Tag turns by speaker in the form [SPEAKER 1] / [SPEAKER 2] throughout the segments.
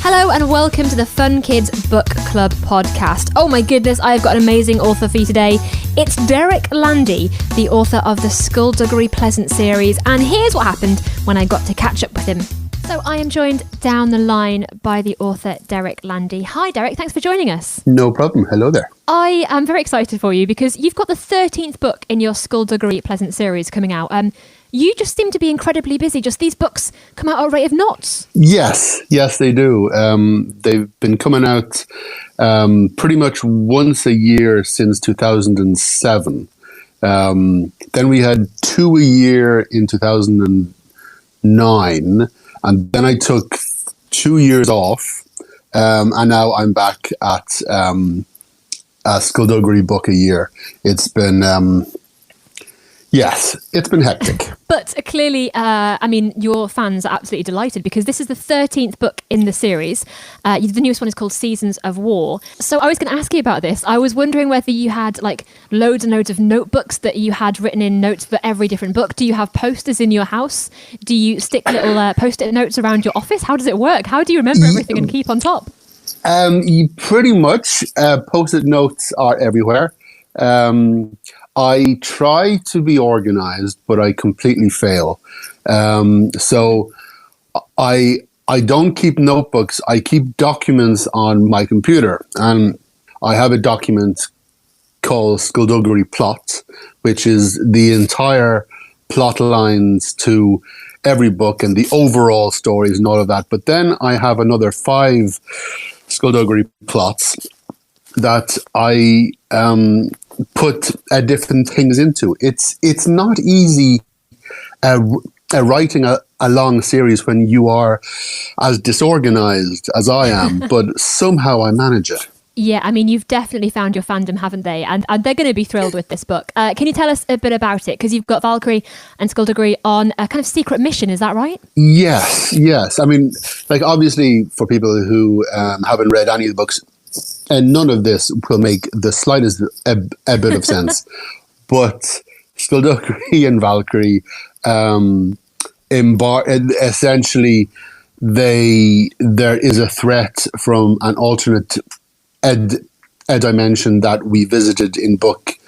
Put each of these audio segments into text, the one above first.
[SPEAKER 1] Hello and welcome to the Fun Kids Book Club podcast. Oh my goodness, I've got an amazing author for you today. It's Derek Landy, the author of the Skulduggery Pleasant series, and here's what happened when I got to catch up with him. So I am joined down the line by the author Derek Landy. Hi Derek, thanks for joining us.
[SPEAKER 2] No problem, hello there.
[SPEAKER 1] I am very excited for you because you've got the 13th book in your Skulduggery Pleasant series coming out. You just seem to be incredibly busy. Just these books come out at a rate of knots. Yes,
[SPEAKER 2] they do. They've been coming out pretty much once a year since 2007. Then we had 2 a year in 2009, and then I took 2 years off, and now I'm back at a Skulduggery book a year. It's been... Yes, it's been hectic.
[SPEAKER 1] But clearly, your fans are absolutely delighted because this is the 13th book in the series. The newest one is called Seasons of War. So I was going to ask you about this. I was wondering whether you had loads and loads of notebooks that you had written in notes for every different book. Do you have posters in your house? Do you stick little post-it notes around your office? How does it work? How do you remember everything and keep on top?
[SPEAKER 2] Pretty much. Post-it notes are everywhere. I try to be organized, but I completely fail. So I don't keep notebooks. I keep documents on my computer, and I have a document called Skulduggery Plot, which is the entire plot lines to every book and the overall stories and all of that. But then I have another 5 Skulduggery plots that I put different things into. It's not easy writing a long series when you are as disorganized as I am, but somehow I manage it.
[SPEAKER 1] Yeah, you've definitely found your fandom, haven't they? And they're going to be thrilled with this book. Can you tell us a bit about it? Because you've got Valkyrie and Skulduggery on a kind of secret mission, is that right?
[SPEAKER 2] Yes. Obviously, for people who haven't read any of the books, and none of this will make the slightest a bit of sense. But Skulduggery and Valkyrie essentially, there is a threat from an alternate dimension that we visited in book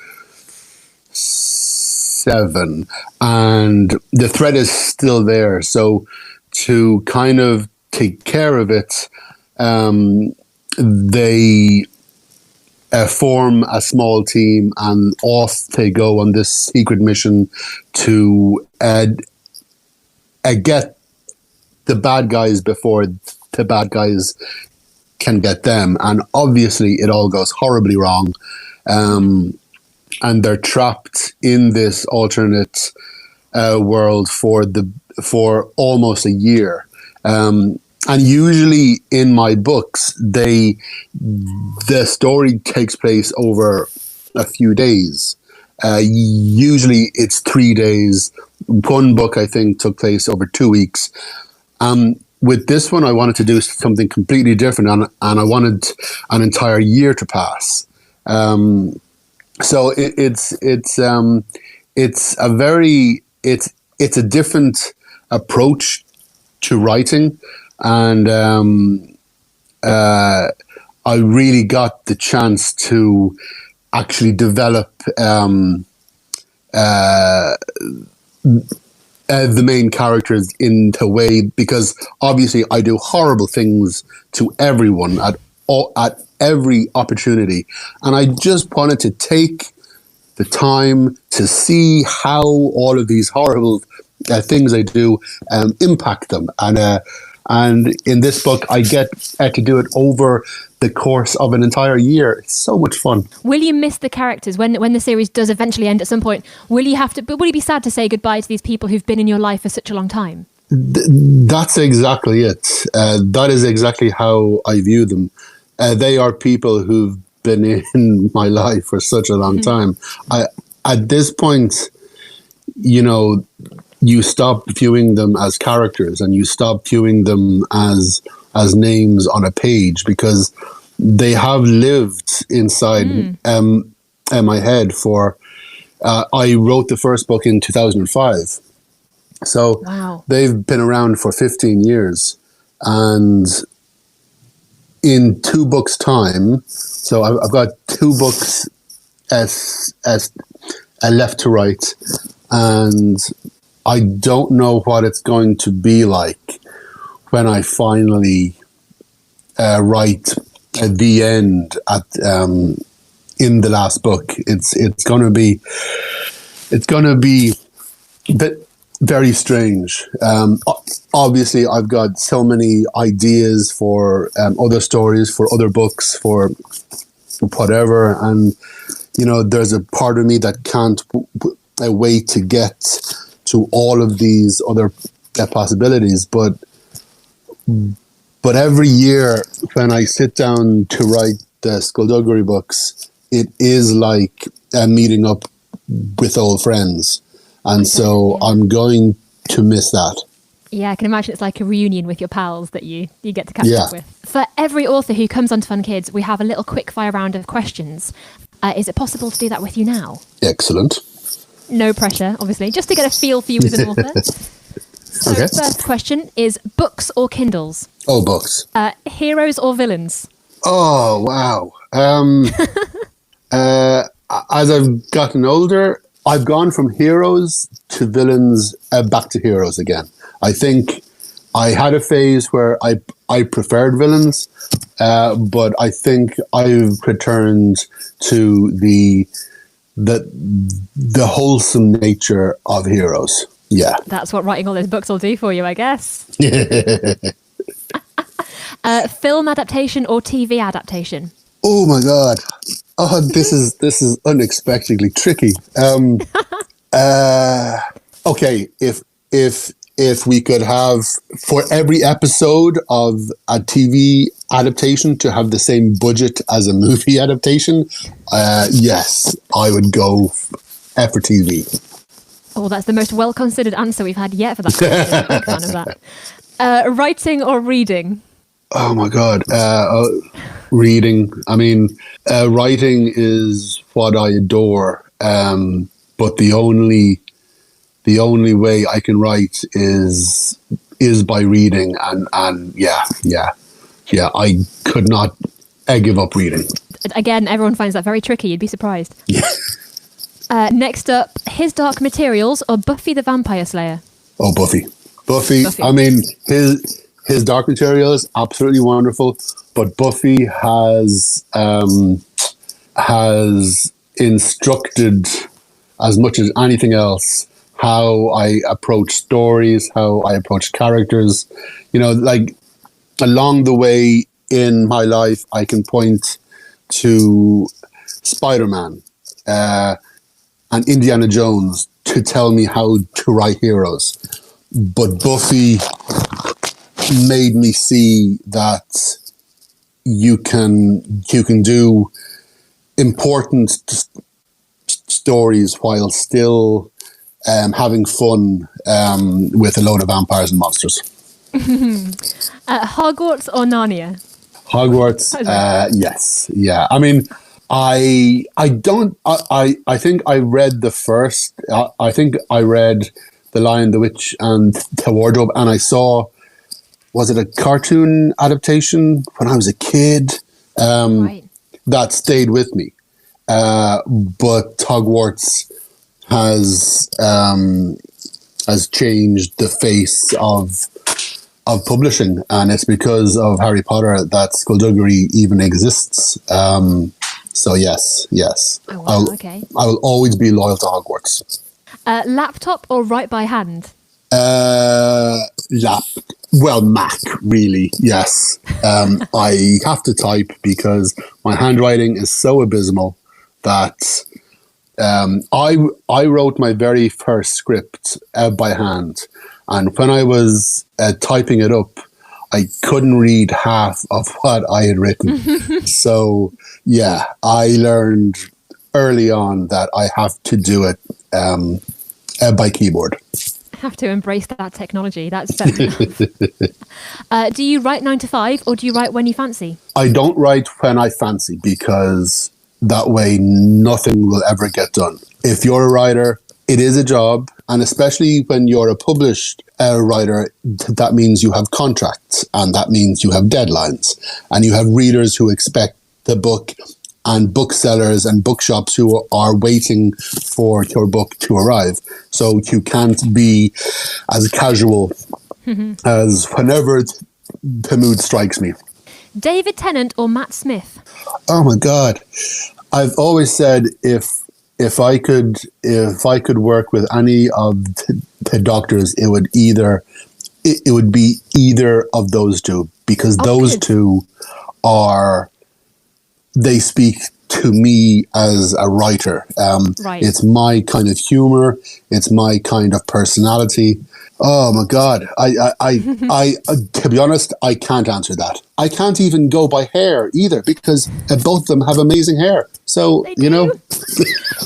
[SPEAKER 2] 7, and the threat is still there. So to kind of take care of it, they form a small team and off they go on this secret mission to get the bad guys before the bad guys can get them. And obviously it all goes horribly wrong. And they're trapped in this alternate world for almost a year. And usually in my books, the story takes place over a few days. Usually it's 3 days. One book, I think, took place over 2 weeks. With this one, I wanted to do something completely different, and I wanted an entire year to pass. So it's a different approach to writing. And I really got the chance to actually develop the main characters in the way, because obviously I do horrible things to everyone at every opportunity, and I just wanted to take the time to see how all of these horrible things I do impact them. And in this book, I get to do it over the course of an entire year. It's so much fun.
[SPEAKER 1] Will you miss the characters when the series does eventually end at some point? Will you be sad to say goodbye to these people who've been in your life for such a long time?
[SPEAKER 2] That's exactly it. That is exactly how I view them. They are people who've been in my life for such a long time. At this point, you stop viewing them as characters and you stop viewing them as names on a page, because they have lived inside my head for, I wrote the first book in 2005. So
[SPEAKER 1] wow.
[SPEAKER 2] They've been around for 15 years, and in 2 books' time, so I've got 2 books as left to write, and I don't know what it's going to be like when I finally write at the end in the last book. It's going to be very strange. Obviously, I've got so many ideas for other stories, for other books, for whatever, and there's a part of me that can't wait to get to all of these other possibilities. But every year when I sit down to write the Skulduggery books, it is like meeting up with old friends. And so I'm going to miss that.
[SPEAKER 1] Yeah, I can imagine it's like a reunion with your pals that you get to catch up with. For every author who comes onto Fun Kids, we have a little quick fire round of questions. Is it possible to do that with you now?
[SPEAKER 2] Excellent.
[SPEAKER 1] No pressure, obviously, just to get a feel for you as an author. So
[SPEAKER 2] Okay.
[SPEAKER 1] First question is books or Kindles?
[SPEAKER 2] Oh, books.
[SPEAKER 1] Heroes or villains?
[SPEAKER 2] Oh, wow. As I've gotten older, I've gone from heroes to villains, back to heroes again. I think I had a phase where I preferred villains, but I think I've returned to the wholesome nature of heroes. Yeah.
[SPEAKER 1] That's what writing all those books will do for you, I guess. Film adaptation or TV adaptation?
[SPEAKER 2] Oh my God. Oh, this is unexpectedly tricky. Okay, if we could have, for every episode of a TV adaptation, to have the same budget as a movie adaptation, yes, I would go for TV.
[SPEAKER 1] Oh, that's the most well-considered answer we've had yet for that question. I'm a big fan of that. Writing or reading?
[SPEAKER 2] Oh my God. Reading. I mean, writing is what I adore. But the only way I can write is by reading, and yeah, I could not give up reading.
[SPEAKER 1] Again, everyone finds that very tricky. You'd be surprised.
[SPEAKER 2] Yeah.
[SPEAKER 1] Next up, His Dark Materials or Buffy the Vampire Slayer?
[SPEAKER 2] Oh, Buffy. I mean, his Dark Materials, absolutely wonderful, but Buffy has instructed, as much as anything else, how I approach stories, how I approach characters. Like, along the way in my life, I can point to Spider-Man and Indiana Jones to tell me how to write heroes. But Buffy made me see that you can do important stories while still having fun with a load of vampires and monsters.
[SPEAKER 1] Hogwarts or Narnia?
[SPEAKER 2] Hogwarts, yes, yeah. I mean, I think I read the first. I think I read The Lion, the Witch, and the Wardrobe, and I saw, was it a cartoon adaptation when I was a kid?
[SPEAKER 1] Right.
[SPEAKER 2] That stayed with me. But Hogwarts has changed the face of publishing, and it's because of Harry Potter that Skulduggery even exists. So yes.
[SPEAKER 1] Oh, wow, okay.
[SPEAKER 2] I will always be loyal to Hogwarts.
[SPEAKER 1] Laptop or write by hand?
[SPEAKER 2] Mac, really, yes. I have to type because my handwriting is so abysmal that I wrote my very first script by hand, and when I was typing it up, I couldn't read half of what I had written. So yeah, I learned early on that I have to do it by keyboard.
[SPEAKER 1] Have to embrace that technology. That's fair enough. Do you write 9 to 5 or do you write when you fancy?
[SPEAKER 2] I don't write when I fancy, because that way nothing will ever get done. If you're a writer, It is a job, and especially when you're a published writer, that means you have contracts, and that means you have deadlines, and you have readers who expect the book, and booksellers and bookshops who are waiting for your book to arrive. So you can't be as casual as whenever the mood strikes me.
[SPEAKER 1] David Tennant or Matt Smith?
[SPEAKER 2] Oh my God. I've always said if I could work with any of the doctors, it would be either of those two, because those two they speak to me as a writer.
[SPEAKER 1] Right.
[SPEAKER 2] It's my kind of humor. It's my kind of personality. Oh my God. I to be honest, I can't answer that. I can't even go by hair either, because both of them have amazing hair. So, you know.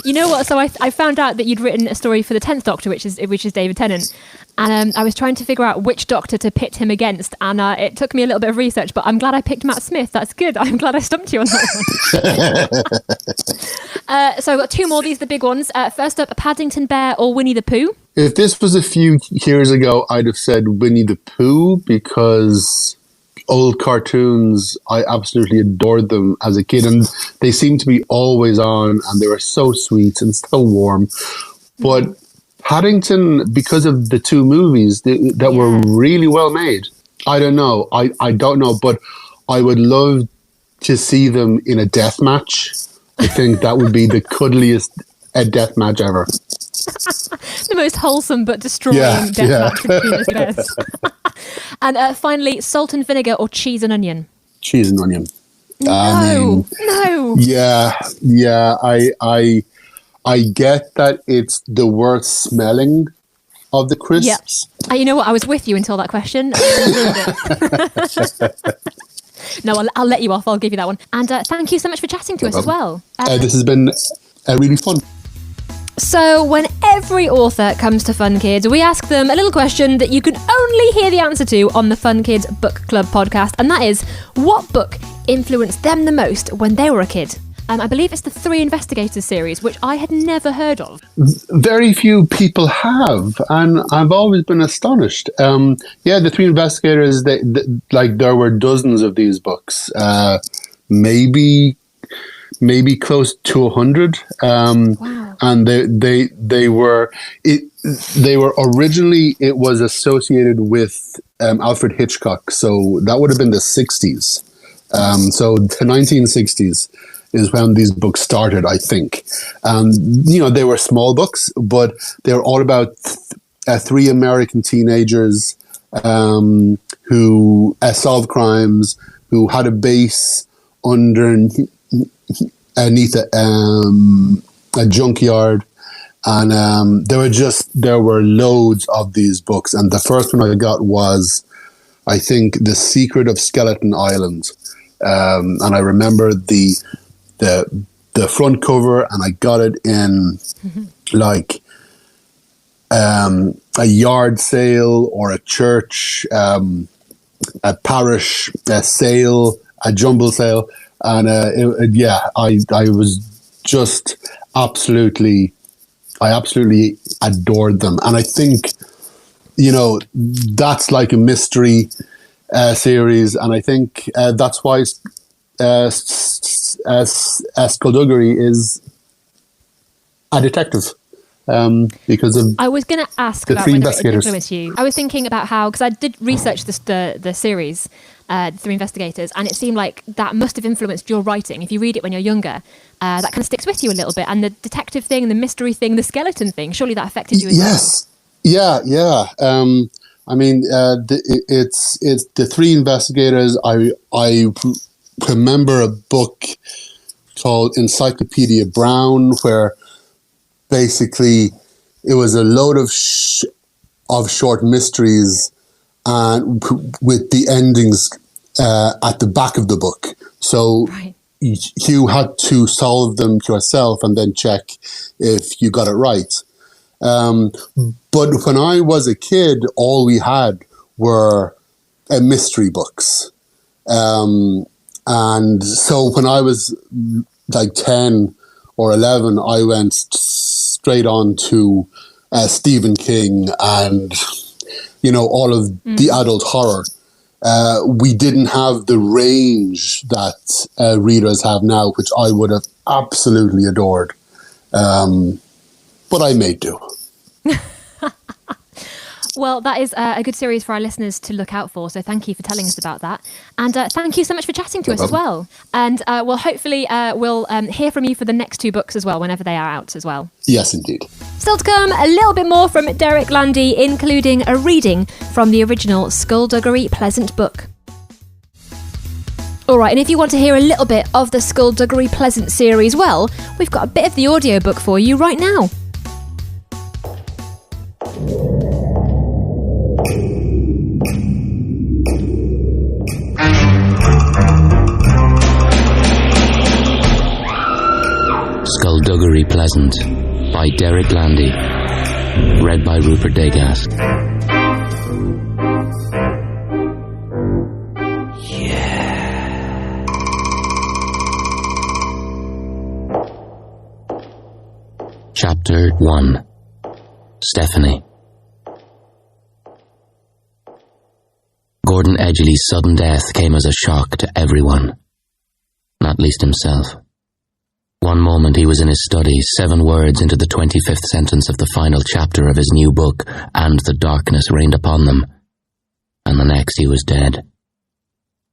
[SPEAKER 1] You know what? So I found out that you'd written a story for the 10th Doctor, which is David Tennant. And I was trying to figure out which Doctor to pit him against. And it took me a little bit of research, but I'm glad I picked Matt Smith. That's good. I'm glad I stumped you on that one. So I've got two more. These are the big ones. First up, Paddington Bear or Winnie the Pooh?
[SPEAKER 2] If this was a few years ago, I'd have said Winnie the Pooh, because old cartoons, I absolutely adored them as a kid, and they seemed to be always on, and they were so sweet and so warm. But Paddington, because of the two movies that were really well made, I don't know. I don't know, but I would love to see them in a death match. I think that would be the cuddliest death match ever.
[SPEAKER 1] The most wholesome but destroying death match between us best. And finally, salt and vinegar or cheese and onion?
[SPEAKER 2] Cheese and onion.
[SPEAKER 1] No.
[SPEAKER 2] Yeah. I get that it's the worst smelling of the crisps.
[SPEAKER 1] Yeah. You know what? I was with you until that question. No, I'll let you off. I'll give you that one. And thank you so much for chatting to us as well.
[SPEAKER 2] This has been really fun.
[SPEAKER 1] So when every author comes to Fun Kids, we ask them a little question that you can only hear the answer to on the Fun Kids Book Club podcast, and that is, what book influenced them the most when they were a kid? I believe it's the Three Investigators series, which I had never heard of.
[SPEAKER 2] Very few people have, and I've always been astonished. The Three Investigators, there were dozens of these books, maybe close to 100.
[SPEAKER 1] Wow.
[SPEAKER 2] And they were originally, it was associated with Alfred Hitchcock, so that would have been the 60s. So the 1960s is when these books started, I think. They were small books, but they were all about three American teenagers who solved crimes, who had a base underneath a junkyard, and there were loads of these books, and the first one I got was, I think, The Secret of Skeleton Island, and I remember the front cover, and I got it in a yard sale or a church, a parish, a sale, a jumble sale, and I was just I absolutely adored them. And I think, that's like a mystery series. And I think that's why Skulduggery is a detective. Because of
[SPEAKER 1] I was going to ask about whether it influenced you. I was thinking about how, because I did research the series, Three Investigators, and it seemed like that must have influenced your writing. If you read it when you're younger, that kind of sticks with you a little bit. And the detective thing, the mystery thing, the skeleton thing, surely that affected you as well.
[SPEAKER 2] Yes. Yeah. It's the Three Investigators. I remember a book called Encyclopedia Brown, where basically it was a load of short mysteries, and with the endings at the back of the book. So you had to solve them yourself and then check if you got it right. But when I was a kid, all we had were mystery books. And so when I was like 10 or 11, I went straight on to Stephen King and, all of the adult horror. We didn't have the range that readers have now, which I would have absolutely adored. But I may do.
[SPEAKER 1] Well, that is a good series for our listeners to look out for. So thank you for telling us about that. And thank you so much for chatting to us as well. And hopefully we'll hear from you for the next 2 books as well, whenever they are out as well.
[SPEAKER 2] Yes, indeed.
[SPEAKER 1] Still to come, a little bit more from Derek Landy, including a reading from the original Skulduggery Pleasant book. All right, and if you want to hear a little bit of the Skulduggery Pleasant series, well, we've got a bit of the audiobook for you right now.
[SPEAKER 3] Skulduggery Pleasant by Derek Landy. Read by Rupert Degas. Chapter 1. Stephanie. Gordon Edgley's sudden death came as a shock to everyone, not least himself. One moment he was in his study, 7 words into the 25th sentence of the final chapter of his new book, and the darkness rained upon them. And the next he was dead.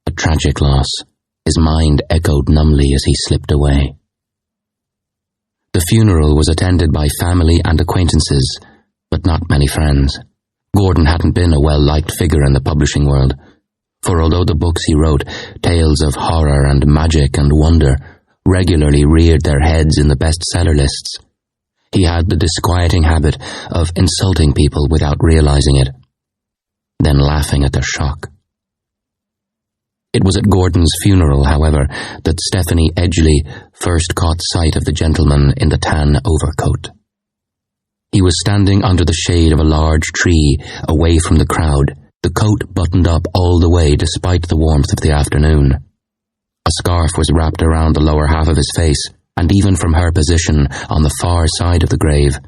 [SPEAKER 3] A tragic loss. His mind echoed numbly as he slipped away. The funeral was attended by family and acquaintances, but not many friends. Gordon hadn't been a well-liked figure in the publishing world, for although the books he wrote, tales of horror and magic and wonder, regularly reared their heads in the bestseller lists, he had the disquieting habit of insulting people without realizing it, then laughing at their shock. It was at Gordon's funeral, however, that Stephanie Edgley first caught sight of the gentleman in the tan overcoat. He was standing under the shade of a large tree, away from the crowd, the coat buttoned up all the way despite the warmth of the afternoon. A scarf was wrapped around the lower half of his face, and even from her position on the far side of the grave,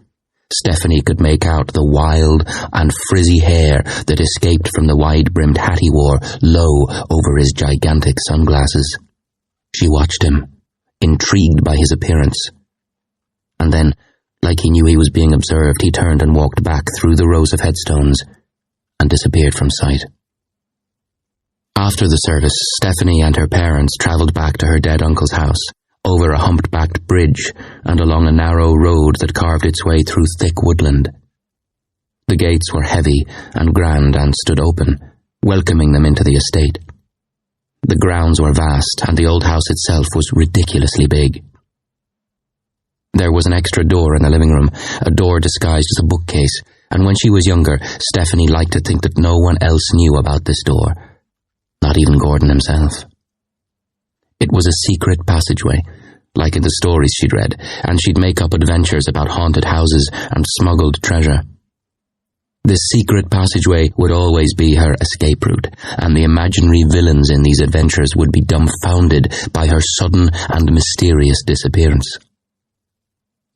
[SPEAKER 3] Stephanie could make out the wild and frizzy hair that escaped from the wide-brimmed hat he wore low over his gigantic sunglasses. She watched him, intrigued by his appearance. And then, like he knew he was being observed, he turned and walked back through the rows of headstones and disappeared from sight. After the service, Stephanie and her parents travelled back to her dead uncle's house, over a humped-backed bridge and along a narrow road that carved its way through thick woodland. The gates were heavy and grand and stood open, welcoming them into the estate. The grounds were vast, and the old house itself was ridiculously big. There was an extra door in the living room, a door disguised as a bookcase, and when she was younger, Stephanie liked to think that no one else knew about this door, not even Gordon himself. It was a secret passageway, like in the stories she'd read, and she'd make up adventures about haunted houses and smuggled treasure. This secret passageway would always be her escape route, and the imaginary villains in these adventures would be dumbfounded by her sudden and mysterious disappearance.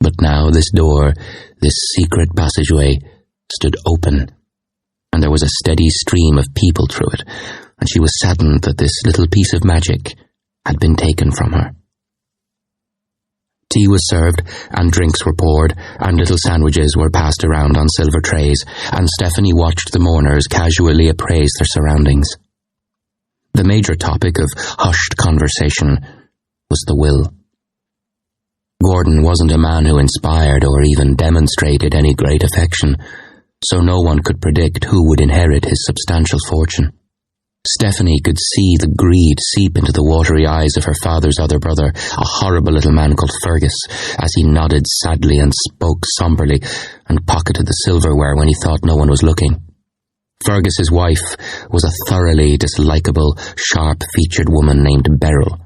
[SPEAKER 3] But now this door, this secret passageway, stood open, and there was a steady stream of people through it, and she was saddened that this little piece of magic had been taken from her. Tea was served, and drinks were poured, and little sandwiches were passed around on silver trays, and Stephanie watched the mourners casually appraise their surroundings. The major topic of hushed conversation was the will. Gordon wasn't a man who inspired or even demonstrated any great affection, so no one could predict who would inherit his substantial fortune. Stephanie could see the greed seep into the watery eyes of her father's other brother, a horrible little man called Fergus, as he nodded sadly and spoke somberly and pocketed the silverware when he thought no one was looking. Fergus's wife was a thoroughly dislikable, sharp-featured woman named Beryl.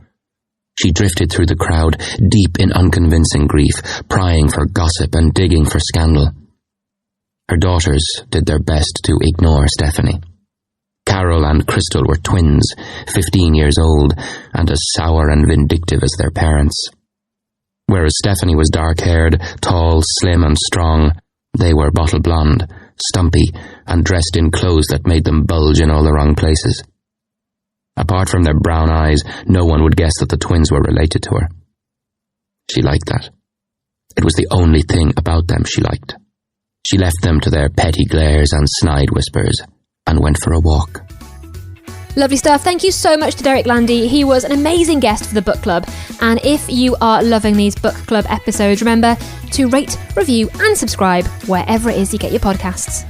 [SPEAKER 3] She drifted through the crowd, deep in unconvincing grief, prying for gossip and digging for scandal. Her daughters did their best to ignore Stephanie. Carol and Crystal were twins, 15 years old, and as sour and vindictive as their parents. Whereas Stephanie was dark-haired, tall, slim and strong, they were bottle blonde, stumpy, and dressed in clothes that made them bulge in all the wrong places. Apart from their brown eyes, no one would guess that the twins were related to her. She liked that. It was the only thing about them she liked. She left them to their petty glares and snide whispers, and went for a walk.
[SPEAKER 1] Lovely stuff. Thank you so much to Derek Landy. He was an amazing guest for the book club. And if you are loving these book club episodes, remember to rate, review and subscribe wherever it is you get your podcasts.